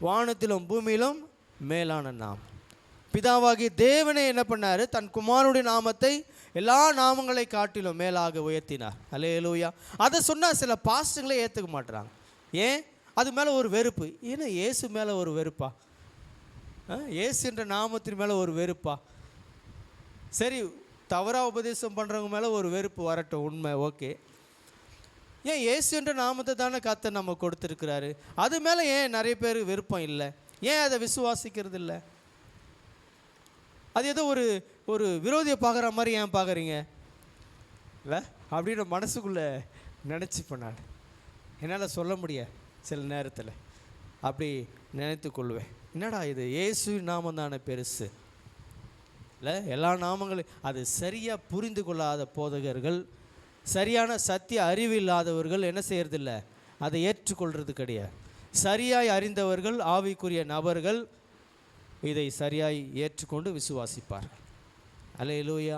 வானத்திலும் பூமியிலும் மேலான நாமம் பிதாவாகிய தேவனே என்ன பண்ணார், தன் குமாரனுடைய நாமத்தை எல்லா நாமங்களை காட்டிலும் மேலாக உயர்த்தினார். அல்லேலூயா. அதை சொன்னால் சில பாஸ்டங்களே ஏற்றுக்க மாட்டுறாங்க. ஏன்? அது மேலே ஒரு வெறுப்பு. ஏன்னா இயேசு மேலே ஒரு வெறுப்பா? இயேசுன்ற நாமத்தின் மேலே ஒரு வெறுப்பா? சரி, தவறாக உபதேசம் பண்ணுறவங்க மேலே ஒரு வெறுப்பு வரட்டும், உண்மை, ஓகே. ஏன் இயேசுன்ற நாமத்தை தானே கர்த்தர் நம்ம கொடுத்துருக்கிறாரு, அது மேலே ஏன் நிறைய பேர் விருப்பம் இல்லை? ஏன் அதை விசுவாசிக்கிறது இல்லை? அது ஏதோ ஒரு விரோதியை பார்க்குற மாதிரி ஏன் பார்க்குறீங்க இல்லை அப்படின்னு மனசுக்குள்ளே நினச்சி பண்ணாடு. என்னால் சொல்ல முடியாது, சில நேரத்தில் அப்படி நினைத்து கொள்வேன். என்னடா இது, இயேசு நாமம் தானே பெருசு இல்லை? எல்லா நாமங்களும் அது சரியாக புரிந்து கொள்ளாத போதகர்கள், சரியான சத்திய அறிவு இல்லாதவர்கள் என்ன செய்யறதில்ல, அதை ஏற்றுக்கொள்வது கிடையாது. சரியாய் அறிந்தவர்கள், ஆவிக்குரிய நபர்கள் இதை சரியாய் ஏற்றுக்கொண்டு விசுவாசிப்பார்கள். அல்லேலூயா.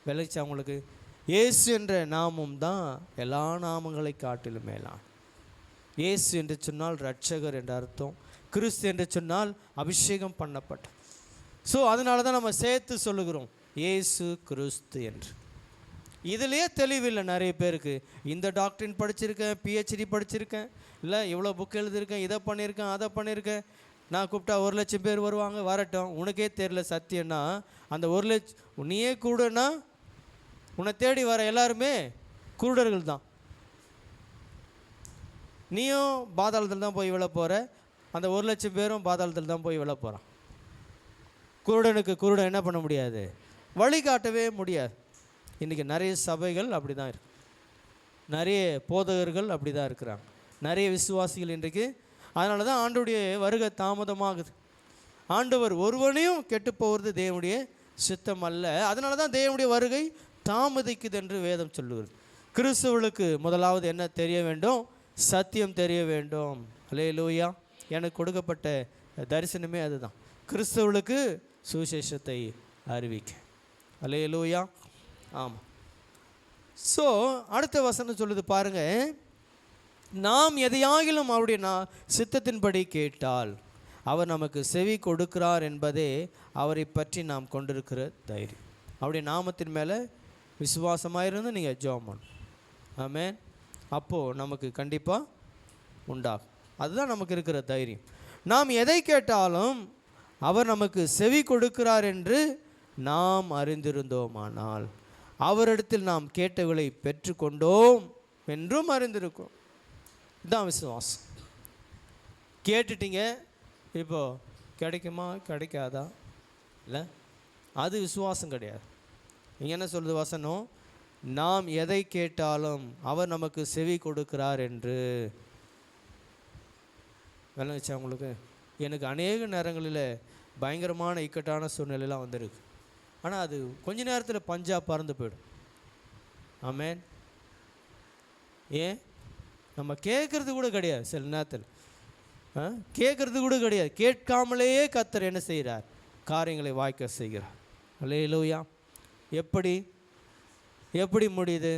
விளைச்சா அவங்களுக்கு இயேசு என்ற நாமம் தான் எல்லா நாமங்களை காட்டிலும் மேலான். இயேசு என்று சொன்னால் இரட்சகர் என்ற அர்த்தம். கிறிஸ்து என்று சொன்னால் அபிஷேகம் பண்ணப்பட்ட. ஸோ அதனால தான் நம்ம சேர்த்து சொல்லுகிறோம் இயேசு கிறிஸ்து என்று. இதிலே தெளிவில்லை நிறைய பேருக்கு. இந்த டாக்டரின் படிச்சிருக்கேன், பிஹெச்டி படிச்சிருக்கேன், இல்லை இவ்வளோ புக் எழுதியிருக்கேன், இதை பண்ணியிருக்கேன், அதை பண்ணியிருக்கேன். நான் கூப்பிட்டா 1,00,000 பேர் வருவாங்க, வரட்டும். உனக்கே தெரியல சத்தியம்னா அந்த 1,00,000 நீயே கூடனா உன்னை தேடி வர எல்லாருமே குருடர்கள் தான். நீயும் பாதாளத்தில் தான் போய் விழ போகிற, அந்த 1,00,000 பேரும் பாதாளத்தில் தான் போய் விழ போகிறான். குருடனுக்கு குருடன் என்ன பண்ண முடியாது, வழிகாட்டவே முடியாது. இன்றைக்கி நிறைய சபைகள் அப்படி தான் இருக்கு, நிறைய போதகர்கள் அப்படி தான் இருக்கிறாங்க, நிறைய விசுவாசிகள் இன்றைக்கு. அதனால தான் ஆண்டவருடைய வருகை தாமதமாகுது. ஆண்டவர் ஒருவனையும் கெட்டு போகிறது தேவனுடைய சித்தம் அல்ல. அதனால தான் தேவனுடைய வருகை தாமதிக்குது என்று வேதம் சொல்லுகிறது. கிறிஸ்துவர்களுக்கு முதலாவது என்ன தெரிய வேண்டும், சத்தியம் தெரிய வேண்டும். அல்லேலூயா. எனக்கு கொடுக்கப்பட்ட தரிசனமே அதுதான், கிறிஸ்துவர்களுக்கு சுவிசேஷத்தை அறிவிக்க. அல்லேலூயா. ஆமாம். ஸோ அடுத்த வசனம் சொல்லுது பாருங்கள், நாம் எதையாகிலும் அவருடைய சித்தத்தின்படி கேட்டால் அவர் நமக்கு செவி கொடுக்கிறார் என்பதே அவரை பற்றி நாம் கொண்டிருக்கிற தைரியம். அவருடைய நாமத்தின் மேலே விசுவாசமாக இருந்து நீங்கள் ஜெபம் பண்ணணும். ஆமென். அப்போது நமக்கு கண்டிப்பாக உண்டாகும். அதுதான் நமக்கு இருக்கிற தைரியம். நாம் எதை கேட்டாலும் அவர் நமக்கு செவி கொடுக்கிறார் என்று நாம் அறிந்திருந்தோமானால் அவரிடத்தில் நாம் கேட்டவர்களை பெற்றுக்கொண்டோம் என்றும் அறிந்திருக்கோம். இதுதான் விசுவாசம். கேட்டுட்டீங்க, இப்போது கிடைக்குமா கிடைக்காதா இல்லை, அது விசுவாசம் கிடையாது. இங்கே என்ன சொல்லுது வசனம், நாம் எதை கேட்டாலும் அவர் நமக்கு செவி கொடுக்கிறார் என்று. விளங்குச்சா உங்களுக்கு? எனக்கு அநேக நேரங்களில் பயங்கரமான இக்கட்டான சூழ்நிலையெல்லாம் வந்திருக்கு. ஆனால் அது கொஞ்ச நேரத்தில் பஞ்சா பறந்து போயிடும். ஆமென். ஏன்? நம்ம கேட்குறது கூட கிடையாது, சில நேரத்தில் கேட்குறது கூட கிடையாது. கேட்காமலேயே கர்த்தர் என்ன செய்கிறார், காரியங்களை வாய்க்க செய்கிறார். அல்லேலூயா. எப்படி எப்படி முடியுது?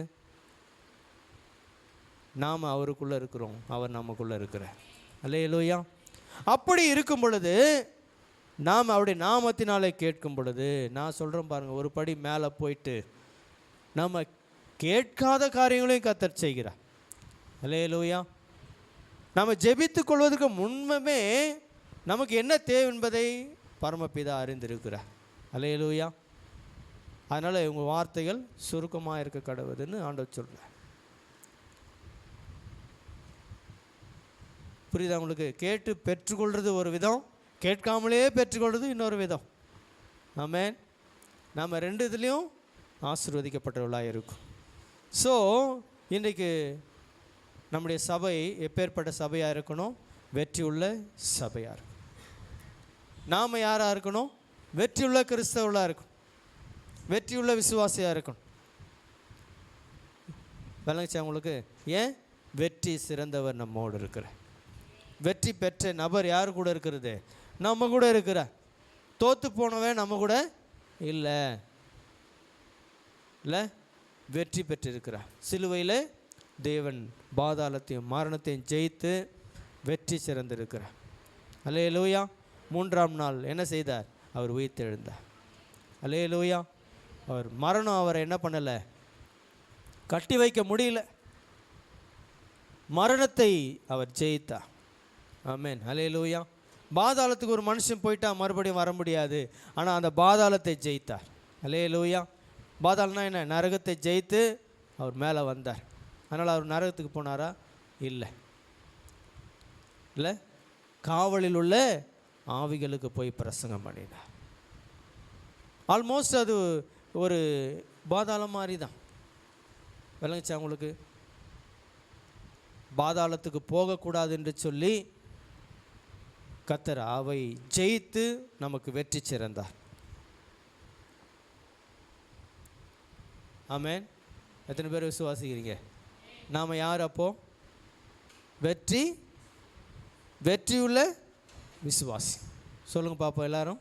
நாம் அவருக்குள்ளே இருக்கிறோம், அவர் நமக்குள்ளே இருக்கிறார். அல்லேலூயா. அப்படி இருக்கும் பொழுது நாம் அவருடைய நாமத்தினாலே கேட்கும் பொழுது, நான் சொல்கிறேன் பாருங்கள், ஒரு படி மேலே போயிட்டு நம்ம கேட்காத காரியங்களையும் கர்த்தர் செய்கிறார். அல்லேலூயா. நம்ம ஜெபித்து கொள்வதற்கு முன்பே நமக்கு என்ன தேவை என்பதை பரமபிதா அறிந்திருக்கிறார். அல்லேலூயா. அதனால் இவங்க வார்த்தைகள் சுருக்கமாக இருக்க கடவுதுன்னு ஆண்டவர் சொல்கிறார். புரியுதா உங்களுக்கு? கேட்டு பெற்றுக்கொள்வது ஒரு விதம், கேட்காமலே பெற்றுக்கொள்வது இன்னொரு விதம். ஆமென். நம்ம ரெண்டு இதுலேயும் ஆசீர்வதிக்கப்பட்டவர்களாக இருக்கும். ஸோ இன்றைக்கு நம்முடைய சபை எப்பேற்பட்ட சபையாக இருக்கணும்? வெற்றியுள்ள சபையாக இருக்கணும். நாம் யாராக இருக்கணும்? வெற்றியுள்ள கிறிஸ்தவர்களாக இருக்கணும், வெற்றியுள்ள விசுவாசியாக இருக்கணும். விளங்குச்சா உங்களுக்கு? ஏன்? வெற்றி சிறந்தவர் நம்மோடு இருக்கிறார். வெற்றி பெற்ற நபர் யார் கூட இருக்கிறது? நம்ம கூட இருக்கிறார். தோற்று போனவன் நம்ம கூட இல்லை, வெற்றி பெற்றிருக்கிறார். சிலுவையில் தேவன் பாதாளத்தையும் மரணத்தையும் ஜெயித்து வெற்றி சிறந்திருக்கிறார். அல்லேலூயா. மூன்றாம் நாள் என்ன செய்தார்? அவர் உயிர்த்தெழுந்தார். அல்லேலூயா. அவர் மரணம் அவரை என்ன பண்ணலை? கட்டி வைக்க முடியல. மரணத்தை அவர் ஜெயித்தார். ஆமென். அல்லேலூயா. பாதாளத்துக்கு ஒரு மனுஷன் போயிட்டா மறுபடியும் வர முடியாது, ஆனால் அந்த பாதாளத்தை ஜெயித்தார். அல்லேலூயா. பாதாளம்னா என்ன? நரகத்தை ஜெயித்து அவர் மேலே வந்தார். அதனால் அவர் நரகத்துக்கு போனாரா? இல்லை. காவலில் உள்ள ஆவிகளுக்கு போய் பிரசங்கம் பண்ணினார். ஆல்மோஸ்ட் அது ஒரு பாதாளம் மாதிரி தான். விளங்குச்சா உங்களுக்கு? பாதாளத்துக்கு போகக்கூடாது என்று சொல்லி கர்த்தர் அவை ஜெயித்து நமக்கு வெற்றி சிறந்தார். ஆமென். எத்தனை பேர் விசுவாசிக்கிறீங்க? நாம் யார் அப்போ? வெற்றியுள்ள விசுவாசி. சொல்லுங்க பாப்போம் எல்லாரும்.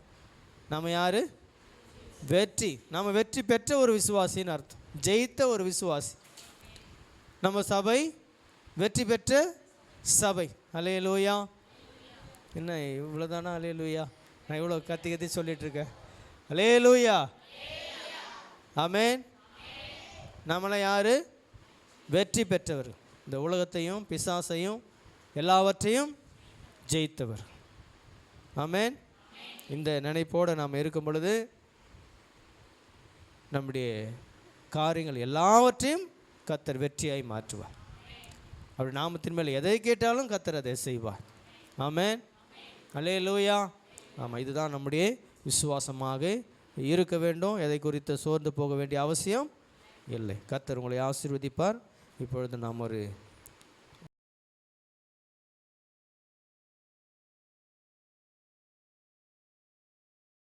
நாம் யார்? நாம் வெற்றி பெற்ற ஒரு விசுவாசின்னு அர்த்தம், ஜெயித்த ஒரு விசுவாசி. நம்ம சபை வெற்றி பெற்ற சபை. அல்லேலூயா. என்ன இவ்வளோதானா? அல்லேலூயா. நான் இவ்வளோ கத்தி சொல்லிட்டு இருக்கேன். அல்லேலூயா. ஆமென். நம்மளாம் யார்? வெற்றி பெற்றவர். இந்த உலகத்தையும் பிசாசையும் எல்லாவற்றையும் ஜெயித்தவர். ஆமென். இந்த நினைப்போடு நாம் இருக்கும் பொழுது நம்முடைய காரியங்கள் எல்லாவற்றையும் கர்த்தர் வெற்றியாய் மாற்றுவார். அப்படி நாமத்தின் மேல் எதை கேட்டாலும் கர்த்தர் அதை செய்வார். ஆமென். அல்லேலூயா. ஆமாம், இதுதான் நம்முடைய விசுவாசமாக இருக்க வேண்டும். எதை குறித்து சோர்ந்து போக வேண்டிய அவசியம் இல்லை. கர்த்தர் உங்களை ஆசீர்வதிப்பார். இப்பொழுது நாம் ஒரு